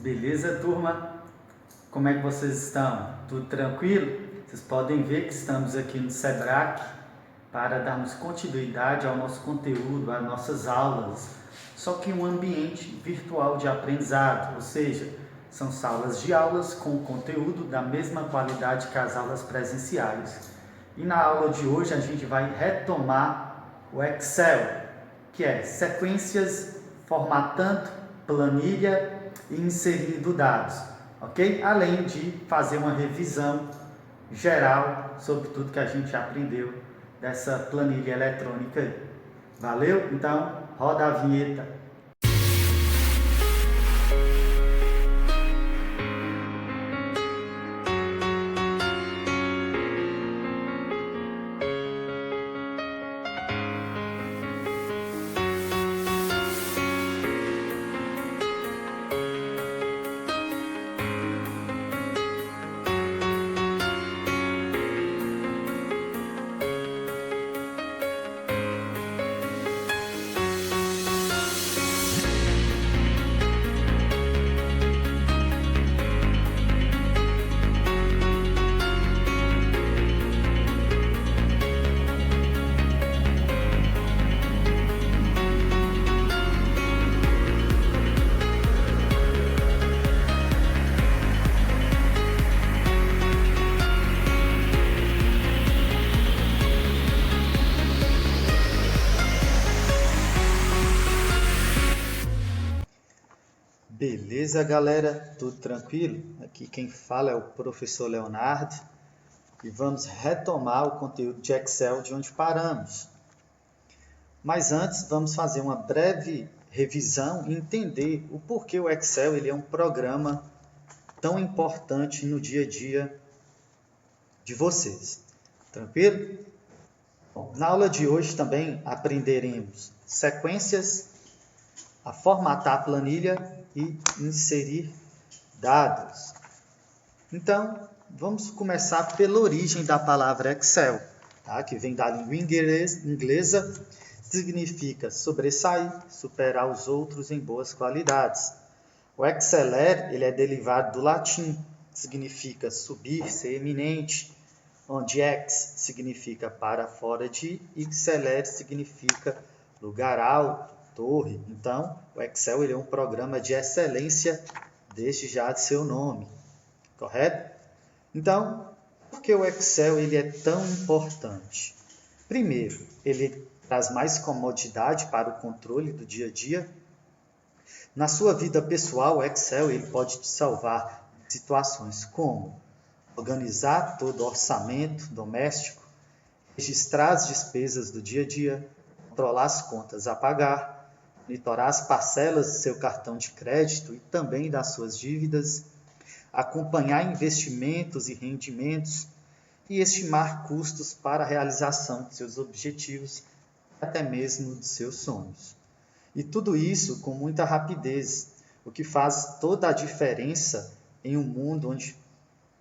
Beleza, turma? Como é que vocês estão? Tudo tranquilo? Vocês podem ver que estamos aqui no SEBRAC para darmos continuidade ao nosso conteúdo, às nossas aulas, só que em um ambiente virtual de aprendizado, ou seja, são salas de aulas com conteúdo da mesma qualidade que as aulas presenciais. E na aula de hoje a gente vai retomar o Excel, que é sequências, formatando, planilha e inserindo dados, ok? Além de fazer uma revisão geral sobre tudo que a gente aprendeu dessa planilha eletrônica aí. Valeu? Então, roda a vinheta. Beleza, galera? Tudo tranquilo? Aqui quem fala é o professor Leonardo e vamos retomar o conteúdo de Excel de onde paramos. Mas antes, vamos fazer uma breve revisão e entender o porquê o Excel ele é um programa tão importante no dia a dia de vocês. Tranquilo? Bom, na aula de hoje também aprenderemos sequências, a formatar a planilha e inserir dados. Então, vamos começar pela origem da palavra Excel, tá? Que vem da língua inglesa, significa sobressair, superar os outros em boas qualidades. O exceler, ele é derivado do latim, significa subir, ser eminente, onde ex significa para fora de e celere significa lugar alto, torre. Então, o Excel ele é um programa de excelência desde já de seu nome, correto? Então, por que o Excel ele é tão importante? Primeiro, ele traz mais comodidade para o controle do dia a dia. Na sua vida pessoal, o Excel ele pode te salvar de situações como organizar todo o orçamento doméstico, registrar as despesas do dia a dia, controlar as contas a pagar, monitorar as parcelas do seu cartão de crédito e também das suas dívidas, acompanhar investimentos e rendimentos e estimar custos para a realização de seus objetivos, até mesmo de seus sonhos. E tudo isso com muita rapidez, o que faz toda a diferença em um mundo onde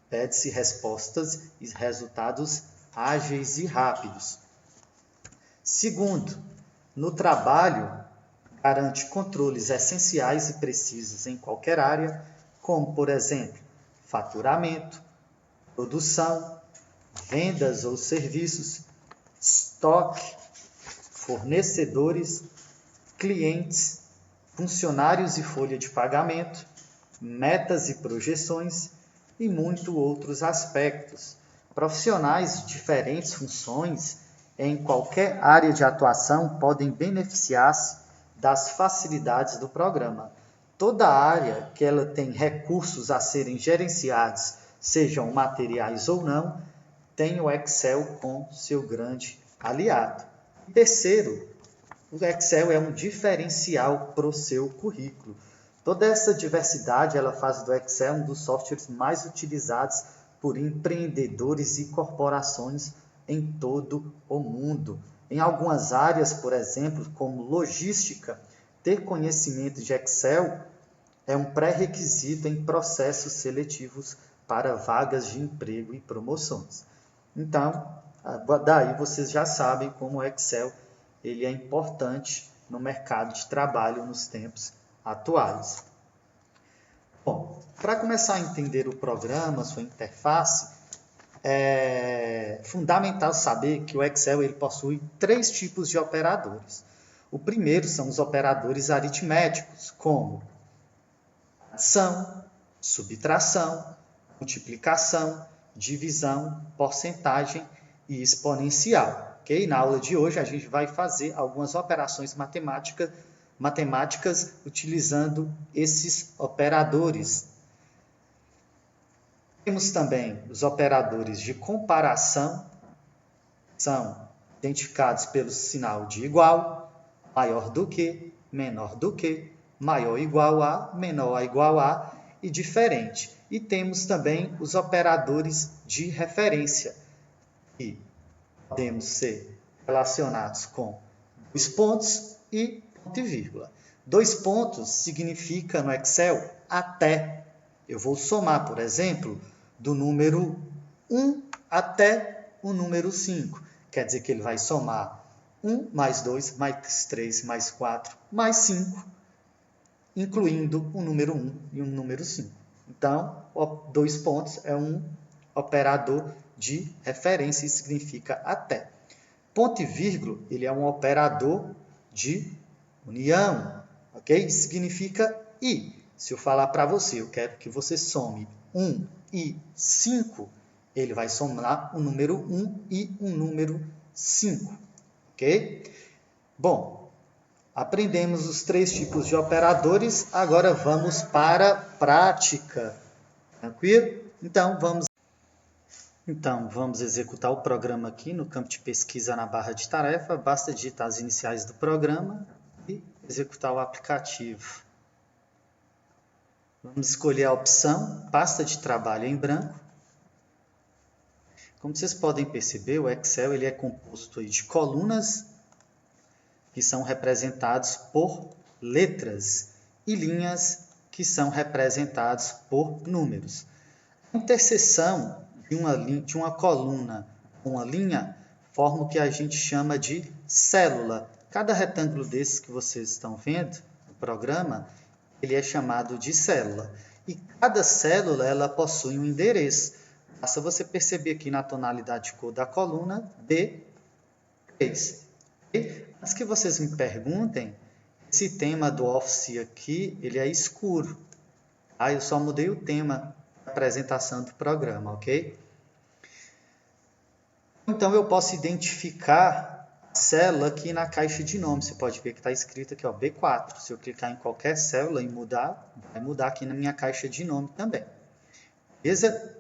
pede-se respostas e resultados ágeis e rápidos. Segundo, no trabalho, garante controles essenciais e precisos em qualquer área, como, por exemplo, faturamento, produção, vendas ou serviços, estoque, fornecedores, clientes, funcionários e folha de pagamento, metas e projeções e muitos outros aspectos. Profissionais de diferentes funções em qualquer área de atuação podem beneficiar-se das facilidades do programa. Toda área que ela tem recursos a serem gerenciados, sejam materiais ou não, tem o Excel como seu grande aliado. Terceiro, o Excel é um diferencial para o seu currículo. Toda essa diversidade ela faz do Excel um dos softwares mais utilizados por empreendedores e corporações em todo o mundo. Em algumas áreas, por exemplo, como logística, ter conhecimento de Excel é um pré-requisito em processos seletivos para vagas de emprego e promoções. Então, daí vocês já sabem como o Excel ele é importante no mercado de trabalho nos tempos atuais. Bom, Para começar a entender o programa, sua interface, é fundamental saber que o Excel ele possui 3 tipos de operadores. O primeiro são os operadores aritméticos, como adição, subtração, multiplicação, divisão, porcentagem e exponencial. Okay? Na aula de hoje a gente vai fazer algumas operações matemáticas utilizando esses operadores. Temos também os operadores de comparação, são identificados pelo sinal de igual, maior do que, menor do que, maior ou igual a, menor ou igual a e diferente. E temos também os operadores de referência, que podemos ser relacionados com 2 pontos e ponto e vírgula. 2 pontos significa no Excel até. Eu vou somar, por exemplo, do número 1 até o número 5. Quer dizer que ele vai somar 1 mais 2, mais 3, mais 4, mais 5, incluindo o número 1 e o número 5. Então, 2 pontos é um operador de referência e significa até. Ponto e vírgula, ele é um operador de união, ok? Significa e. Se eu falar para você, eu quero que você some 1 e 5, ele vai somar o número 1 e o número 5, ok? Bom, aprendemos os 3 tipos de operadores, agora vamos para a prática, tranquilo? Então, vamos executar o programa aqui no campo de pesquisa na barra de tarefa, basta digitar as iniciais do programa e executar o aplicativo. Vamos escolher a opção pasta de trabalho em branco. Como vocês podem perceber, o Excel ele é composto de colunas que são representados por letras e linhas que são representados por números. A interseção de uma coluna com uma linha forma o que a gente chama de célula. Cada retângulo desses que vocês estão vendo no programa, ele é chamado de célula. E cada célula ela possui um endereço. Basta você perceber aqui na tonalidade de cor da coluna B3. Antes que vocês me perguntem, esse tema do Office aqui, ele é escuro. Eu só mudei o tema da apresentação do programa, ok? Então, eu posso identificar a célula aqui na caixa de nome. Você pode ver que está escrito aqui, ó, B4. Se eu clicar em qualquer célula e mudar, vai mudar aqui na minha caixa de nome também. Beleza?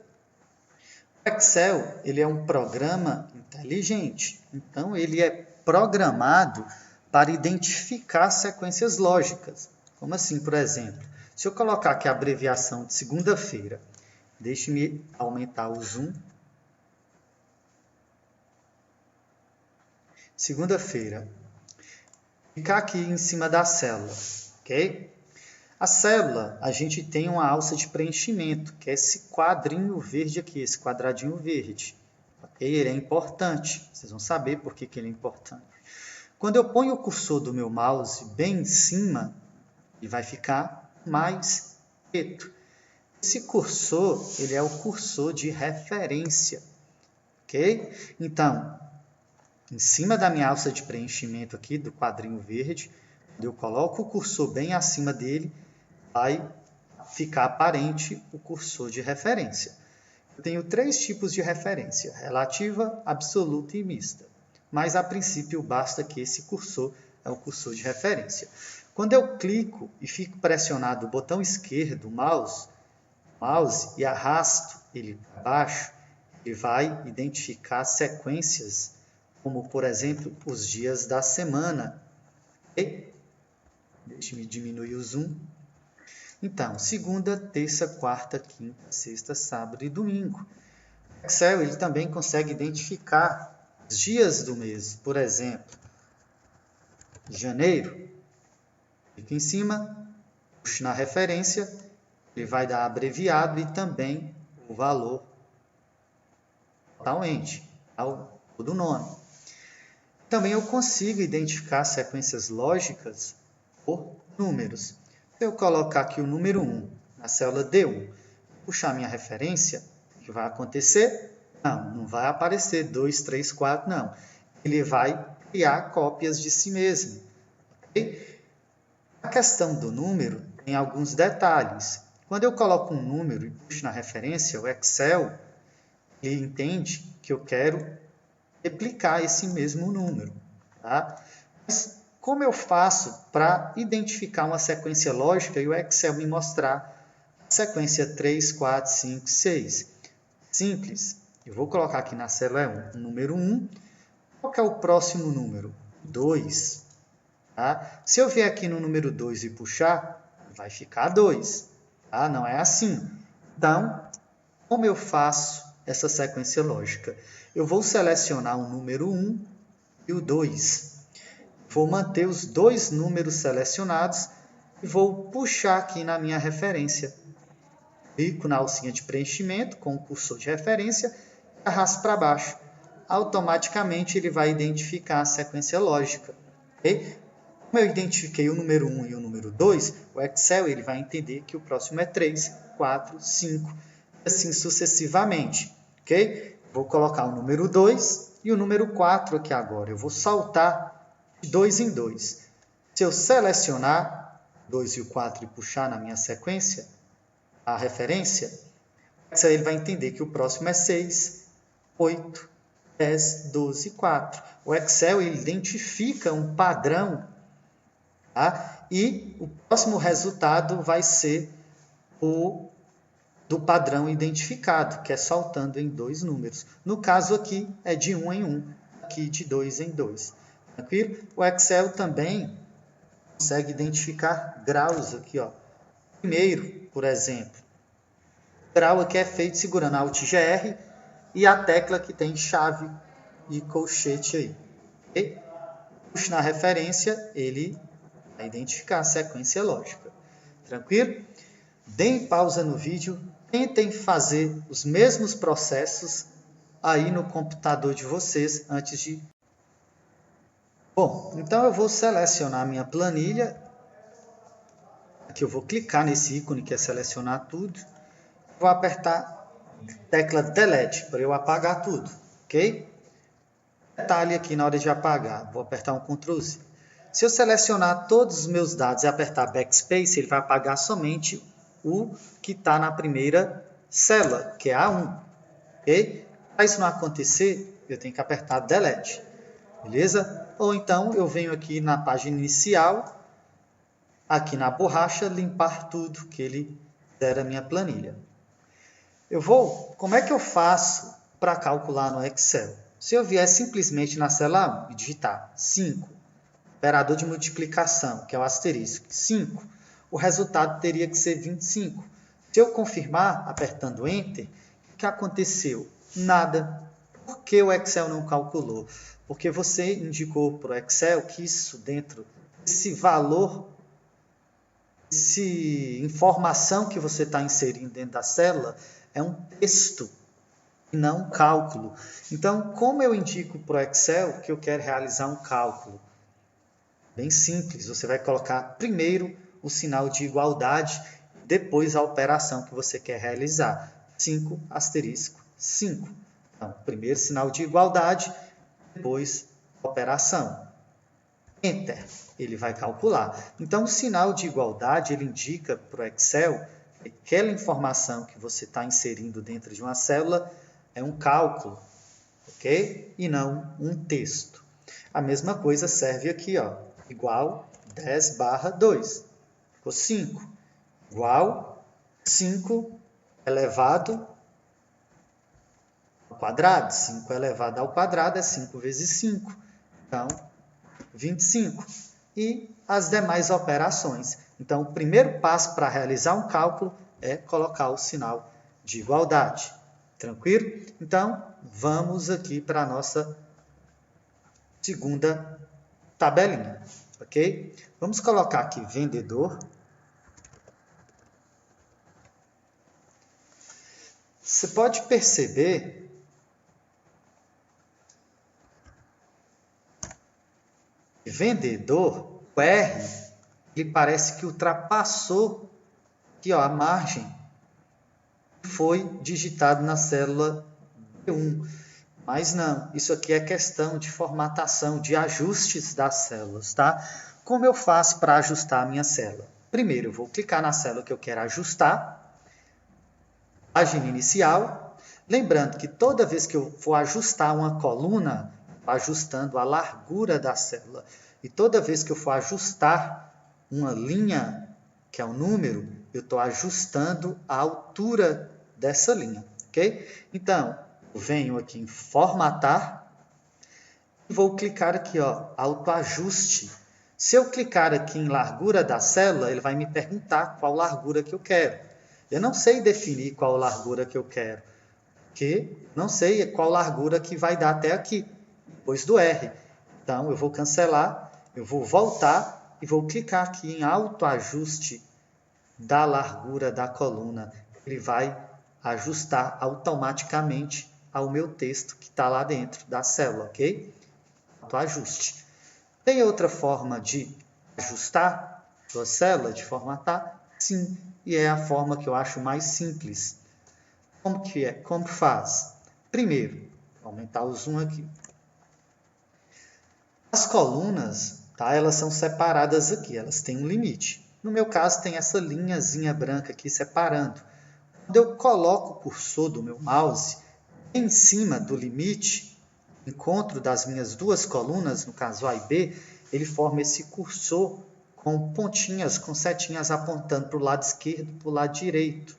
O Excel, ele é um programa inteligente. Então, ele é programado para identificar sequências lógicas. Como assim, por exemplo? Se eu colocar aqui a abreviação de segunda-feira, deixe-me aumentar o zoom. Segunda-feira. Clicar aqui em cima da célula, ok? A célula, a gente tem uma alça de preenchimento, que é esse quadrinho verde aqui, esse quadradinho verde. Okay? Ele é importante, vocês vão saber por que ele é importante. Quando eu ponho o cursor do meu mouse bem em cima, ele vai ficar mais preto. Esse cursor, ele é o cursor de referência, ok? Então, em cima da minha alça de preenchimento aqui, do quadrinho verde, quando eu coloco o cursor bem acima dele, vai ficar aparente o cursor de referência. Eu tenho 3 tipos de referência, relativa, absoluta e mista. Mas, a princípio, basta que esse cursor é o cursor de referência. Quando eu clico e fico pressionado o botão esquerdo do mouse e arrasto ele para baixo, ele vai identificar sequências, como, por exemplo, os dias da semana. Okay? Deixe-me diminuir o zoom. Então, segunda, terça, quarta, quinta, sexta, sábado e domingo. O Excel ele também consegue identificar os dias do mês. Por exemplo, janeiro. Clique em cima, puxe na referência, ele vai dar abreviado e também o valor totalmente, do nome. Também eu consigo identificar sequências lógicas por números. Se eu colocar aqui o número 1, na célula D1, puxar minha referência, o que vai acontecer? Não vai aparecer 2, 3, 4, não. Ele vai criar cópias de si mesmo. Okay? A questão do número tem alguns detalhes. Quando eu coloco um número e puxo na referência, o Excel, ele entende que eu quero replicar esse mesmo número. Tá? Mas como eu faço para identificar uma sequência lógica e o Excel me mostrar a sequência 3, 4, 5, 6? Simples. Eu vou colocar aqui na célula 1 o número 1. Qual que é o próximo número? 2. Tá? Se eu vier aqui no número 2 e puxar, vai ficar 2. Tá? Não é assim. Então, como eu faço essa sequência lógica? Eu vou selecionar o número 1 e o 2. Vou manter os dois números selecionados e vou puxar aqui na minha referência. Clico na alcinha de preenchimento com o cursor de referência e arrasto para baixo. Automaticamente ele vai identificar a sequência lógica. Okay? Como eu identifiquei o número 1 e o número 2, o Excel ele vai entender que o próximo é 3, 4, 5 e assim sucessivamente. Okay? Vou colocar o número 2 e o número 4 aqui agora. Eu vou saltar de 2 em 2. Se eu selecionar 2 e o 4 e puxar na minha sequência, a referência, o Excel ele vai entender que o próximo é 6, 8, 10, 12 e 4. O Excel ele identifica um padrão, tá? E o próximo resultado vai ser o do padrão identificado, que é saltando em 2 números. No caso aqui é de 1 em 1, aqui de 2 em 2. Tranquilo? O Excel também consegue identificar graus aqui, ó. Primeiro, por exemplo, o grau aqui é feito segurando Alt GR e a tecla que tem chave e colchete aí. Okay? Puxo na referência, ele vai identificar a sequência lógica. Tranquilo? Deem pausa no vídeo, tentem fazer os mesmos processos aí no computador de vocês antes de... Bom, então eu vou selecionar a minha planilha. Aqui eu vou clicar nesse ícone que é selecionar tudo. Vou apertar a tecla Delete para eu apagar tudo, ok? Detalhe aqui na hora de apagar, vou apertar um Ctrl Z. Se eu selecionar todos os meus dados e apertar Backspace, ele vai apagar somente o que está na primeira célula, que é a 1. Ok? Para isso não acontecer, eu tenho que apertar Delete. Beleza? Ou então eu venho aqui na página inicial, aqui na borracha, limpar tudo que ele der a minha planilha. Como é que eu faço para calcular no Excel? Se eu vier simplesmente na célula 1 e digitar 5, operador de multiplicação, que é o asterisco, 5, o resultado teria que ser 25. Se eu confirmar, apertando Enter, o que aconteceu? Nada. Por que o Excel não calculou? Porque você indicou para o Excel que isso dentro, esse valor, essa informação que você está inserindo dentro da célula é um texto e não um cálculo. Então, como eu indico para o Excel que eu quero realizar um cálculo? Bem simples, você vai colocar primeiro o sinal de igualdade, depois a operação que você quer realizar. 5, asterisco, 5. Então, primeiro sinal de igualdade, depois a operação. Enter, ele vai calcular. Então, o sinal de igualdade, ele indica para o Excel que aquela informação que você está inserindo dentro de uma célula é um cálculo, ok? E não um texto. A mesma coisa serve aqui, ó, igual 10/2. Ficou 5. Igual 5 elevado ao quadrado. 5 elevado ao quadrado é 5 vezes 5. Então, 25. E as demais operações. Então, o primeiro passo para realizar um cálculo é colocar o sinal de igualdade. Tranquilo? Então, vamos aqui para a nossa segunda tabelinha. Ok? Vamos colocar aqui vendedor. Você pode perceber que vendedor, o R, ele parece que ultrapassou Aqui, ó, a margem foi digitado na célula B1. Mas não, isso aqui é questão de formatação, de ajustes das células, tá? Como eu faço para ajustar a minha célula? Primeiro, eu vou clicar na célula que eu quero ajustar, página inicial. Lembrando que toda vez que eu for ajustar uma coluna, ajustando a largura da célula. E toda vez que eu for ajustar uma linha, que é um número, eu estou ajustando a altura dessa linha, ok? Então, eu venho aqui em formatar e vou clicar aqui, ó, autoajuste. Se eu clicar aqui em largura da célula, ele vai me perguntar qual largura que eu quero. Eu não sei definir qual largura que eu quero, porque não sei qual largura que vai dar até aqui, depois do R. Então, eu vou cancelar, eu vou voltar e vou clicar aqui em autoajuste da largura da coluna. Ele vai ajustar automaticamente ao meu texto que está lá dentro da célula, ok? Autoajuste. Tem outra forma de ajustar sua célula, de formatar? Sim, e é a forma que eu acho mais simples. Como que é? Como faz? Primeiro, vou aumentar o zoom aqui. As colunas, tá? Elas são separadas aqui, elas têm um limite. No meu caso, tem essa linhazinha branca aqui separando. Quando eu coloco o cursor do meu mouse em cima do limite, encontro das minhas duas colunas, no caso A e B, ele forma esse cursor com pontinhas, com setinhas apontando para o lado esquerdo e para o lado direito.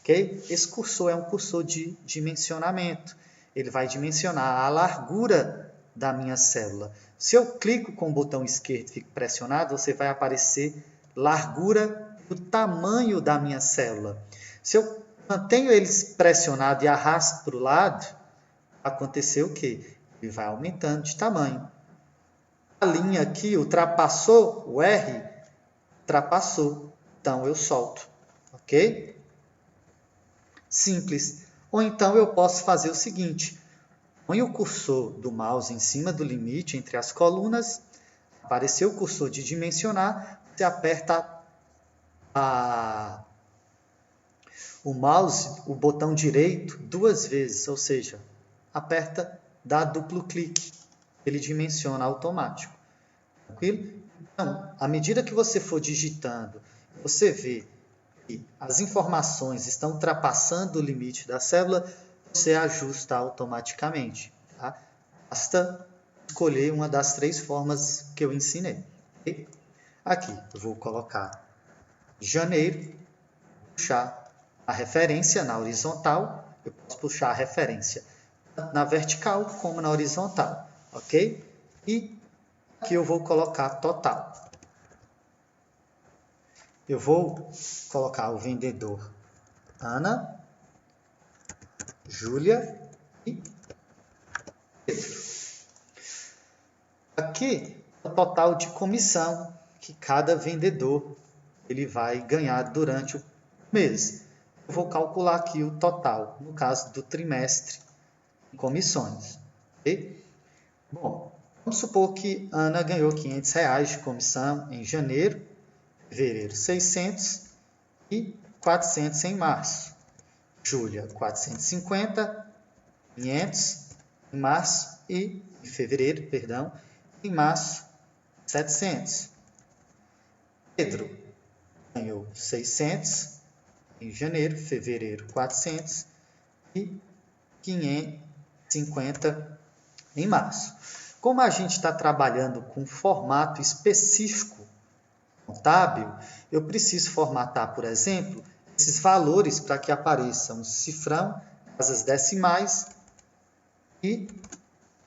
Okay? Esse cursor é um cursor de dimensionamento. Ele vai dimensionar a largura da minha célula. Se eu clico com o botão esquerdo e fico pressionado, você vai aparecer largura do tamanho da minha célula. Se eu mantenho ele pressionado e arrasto para o lado, aconteceu o quê? Ele vai aumentando de tamanho. A linha aqui ultrapassou o R, ultrapassou, então eu solto, ok? Simples. Ou então eu posso fazer o seguinte, põe o cursor do mouse em cima do limite entre as colunas, apareceu o cursor de dimensionar, você aperta o mouse, o botão direito, duas vezes, ou seja, aperta, dá duplo clique, ele dimensiona automático. Tranquilo? Então, à medida que você for digitando, você vê que as informações estão ultrapassando o limite da célula, você ajusta automaticamente. Tá? Basta escolher uma das três formas que eu ensinei. Okay? Aqui, eu vou colocar janeiro, puxar a referência na horizontal, eu posso puxar a referência na vertical como na horizontal, ok? E aqui eu vou colocar total. Eu vou colocar o vendedor Ana, Júlia e Pedro. Aqui é o total de comissão que cada vendedor ele vai ganhar durante o mês. Eu vou calcular aqui o total, no caso do trimestre, em comissões. Okay? Bom, vamos supor que Ana ganhou R$500 de comissão em janeiro, fevereiro 600 e 400 em março. Júlia 450, 500 em março e em fevereiro, perdão, em março 700. Pedro ganhou 600 em janeiro, fevereiro 400 e 550 em março. Como a gente está trabalhando com formato específico contábil, eu preciso formatar, por exemplo, esses valores para que apareçam um cifrão, casas decimais, e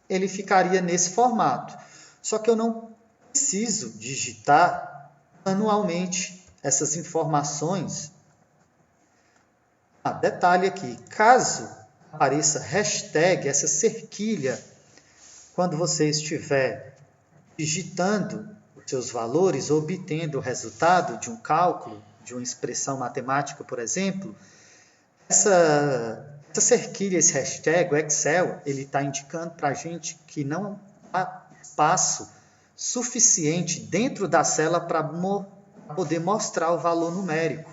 ele ficaria nesse formato. Só que eu não preciso digitar manualmente essas informações. Detalhe aqui, caso apareça hashtag, essa cerquilha, quando você estiver digitando os seus valores, obtendo o resultado de um cálculo, de uma expressão matemática, por exemplo, essa cerquilha, esse hashtag, o Excel, ele está indicando para a gente que não há espaço suficiente dentro da célula para poder mostrar o valor numérico.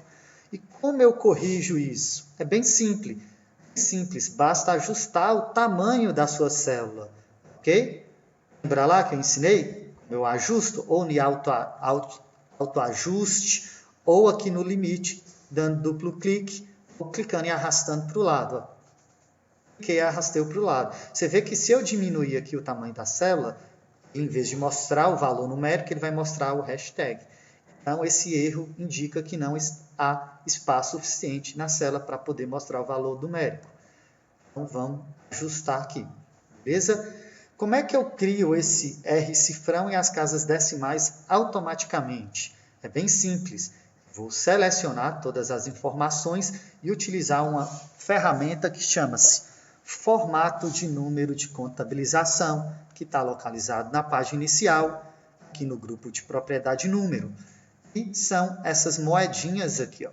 E como eu corrijo isso? É bem simples. Basta ajustar o tamanho da sua célula. Ok? Lembra lá que eu ensinei? Eu ajusto ou em autoajuste ou aqui no limite, dando duplo clique ou clicando e arrastando para o lado. Ó. Cliquei e arrastei para o lado. Você vê que se eu diminuir aqui o tamanho da célula, em vez de mostrar o valor numérico, ele vai mostrar o hashtag. Então, esse erro indica que não há espaço suficiente na célula para poder mostrar o valor numérico. Então, vamos ajustar aqui. Beleza? Como é que eu crio esse R cifrão e as casas decimais automaticamente? É bem simples. Vou selecionar todas as informações e utilizar uma ferramenta que chama-se formato de número de contabilização, que está localizado na página inicial, aqui no grupo de propriedade número. E são essas moedinhas aqui, ó,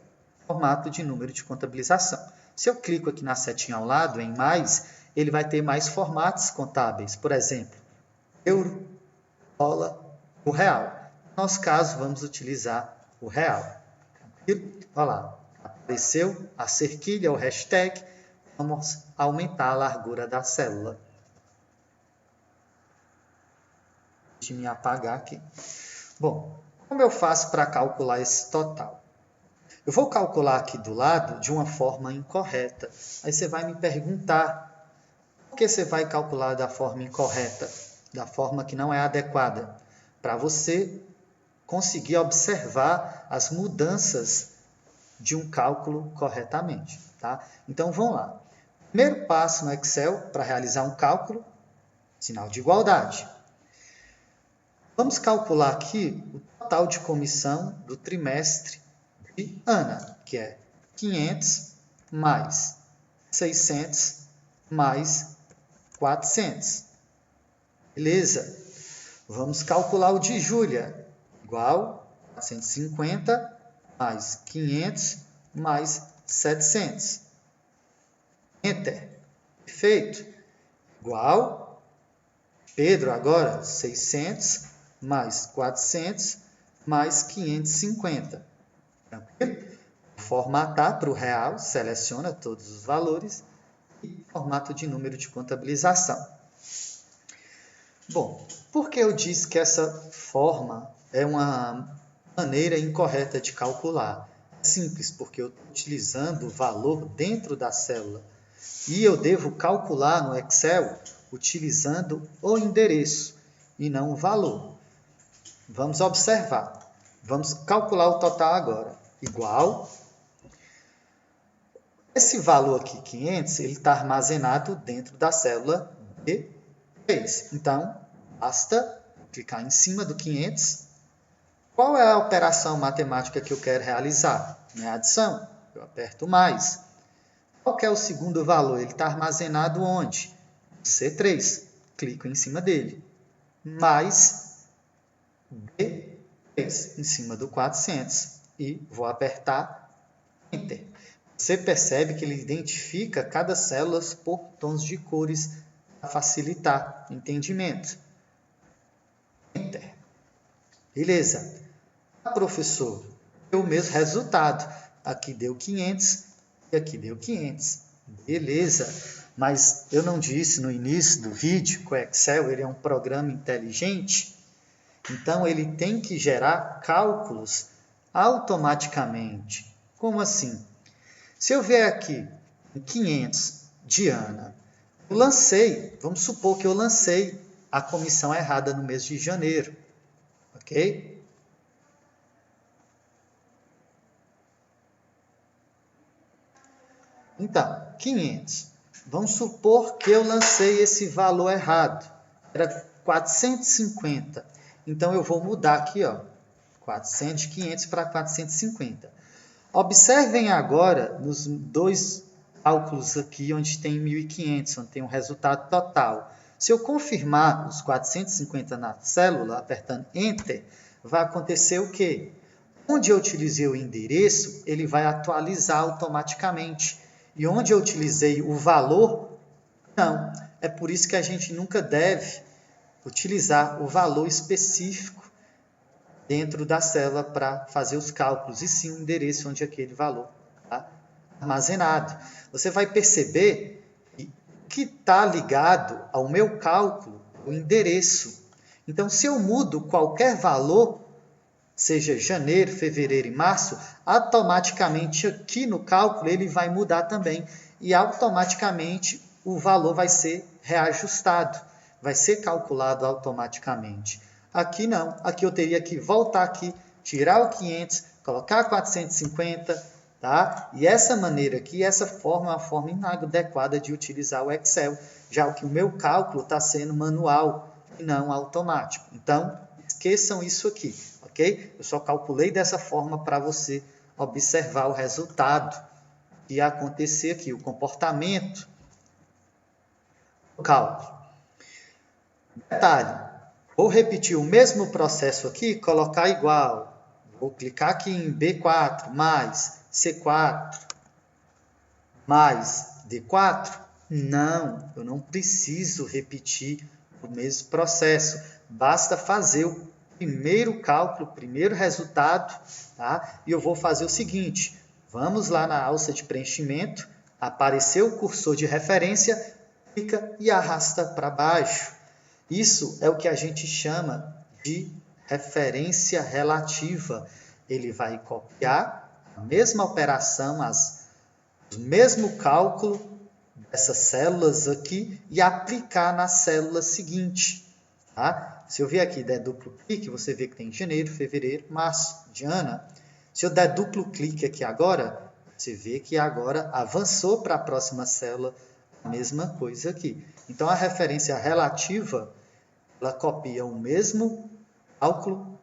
formato de número de contabilização. Se eu clico aqui na setinha ao lado, em mais, ele vai ter mais formatos contábeis. Por exemplo, euro, dólar, o real. No nosso caso, vamos utilizar o real. Olha lá, apareceu a cerquilha, o hashtag. Vamos aumentar a largura da célula. Deixa eu me apagar aqui. Bom, como eu faço para calcular esse total? Eu vou calcular aqui do lado de uma forma incorreta. Aí você vai me perguntar, por que você vai calcular da forma incorreta? Da forma que não é adequada? Para você conseguir observar as mudanças de um cálculo corretamente. Tá? Então, vamos lá. Primeiro passo no Excel para realizar um cálculo, sinal de igualdade. Vamos calcular aqui o total de comissão do trimestre de Ana, que é 500 mais 600 mais 400. Beleza? Vamos calcular o de Júlia, igual a 450 mais 500 mais 700. Enter. Perfeito. Igual. Pedro agora, 600 mais 400 mais 550. Tranquilo? Formatar para o real, seleciona todos os valores e formato de número de contabilização. Bom, por que eu disse que essa forma é uma maneira incorreta de calcular? É simples, porque eu estou utilizando o valor dentro da célula. E eu devo calcular no Excel utilizando o endereço e não o valor. Vamos observar. Vamos calcular o total agora. Igual. Esse valor aqui, 500, ele está armazenado dentro da célula B3. Então, basta clicar em cima do 500. Qual é a operação matemática que eu quero realizar? É a adição. Eu aperto mais. Qual que é o segundo valor? Ele está armazenado onde? C3. Clico em cima dele. Mais B3 em cima do 400. E vou apertar Enter. Você percebe que ele identifica cada célula por tons de cores para facilitar o entendimento. Enter. Beleza. Professor, deu o mesmo resultado. Aqui deu 500 e aqui deu 500. Beleza. Mas eu não disse no início do vídeo que o Excel ele é um programa inteligente. Então, ele tem que gerar cálculos automaticamente. Como assim? Se eu vier aqui em 500 de Ana, eu lancei, vamos supor que eu lancei a comissão errada no mês de janeiro. Ok? Então, 500. Vamos supor que eu lancei esse valor errado. Era 450. Então, eu vou mudar aqui, ó, 400 de 500 para 450. Observem agora nos dois cálculos aqui, onde tem 1.500, onde tem um resultado total. Se eu confirmar os 450 na célula, apertando Enter, vai acontecer o quê? Onde eu utilizei o endereço, ele vai atualizar automaticamente. E onde eu utilizei o valor, não. É por isso que a gente nunca deve utilizar o valor específico dentro da célula para fazer os cálculos, e sim o endereço onde aquele valor está armazenado. Você vai perceber que está ligado ao meu cálculo, o endereço. Então, se eu mudo qualquer valor, seja janeiro, fevereiro e março, automaticamente aqui no cálculo ele vai mudar também e automaticamente o valor vai ser reajustado, vai ser calculado automaticamente. Aqui não, aqui eu teria que voltar aqui, tirar o 500, colocar 450, tá? E essa maneira aqui, essa forma é uma forma inadequada de utilizar o Excel, já que o meu cálculo está sendo manual e não automático. Então, esqueçam isso aqui, ok? Eu só calculei dessa forma para você observar o resultado que ia acontecer aqui, o comportamento do cálculo. Detalhe, vou repetir o mesmo processo aqui, colocar igual. Vou clicar aqui em B4 mais C4 mais D4. Não, eu não preciso repetir o mesmo processo. Basta fazer o primeiro cálculo, o primeiro resultado, tá? E eu vou fazer o seguinte, vamos lá na alça de preenchimento, apareceu o cursor de referência, clica e arrasta para baixo. Isso é o que a gente chama de referência relativa. Ele vai copiar a mesma operação, o mesmo cálculo dessas células aqui e aplicar na célula seguinte. Tá? Se eu vier aqui e der duplo clique, você vê que tem janeiro, fevereiro, março, Diana. Se eu der duplo clique aqui agora, você vê que agora avançou para a próxima célula a mesma coisa aqui. Então, a referência relativa, ela copia o mesmo cálculo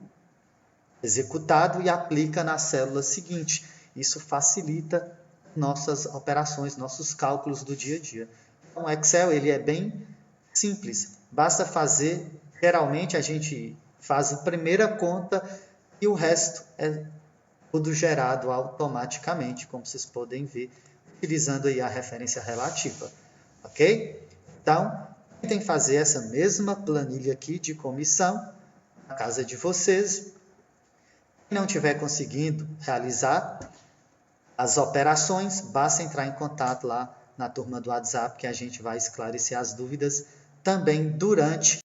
executado e aplica na célula seguinte. Isso facilita nossas operações, nossos cálculos do dia a dia. Então, o Excel ele é bem simples. Basta fazer, geralmente a gente faz a primeira conta e o resto é tudo gerado automaticamente, como vocês podem ver, utilizando aí a referência relativa. Ok? Então, tentem fazer essa mesma planilha aqui de comissão na casa de vocês. Se não estiver conseguindo realizar as operações, basta entrar em contato lá na turma do WhatsApp que a gente vai esclarecer as dúvidas também durante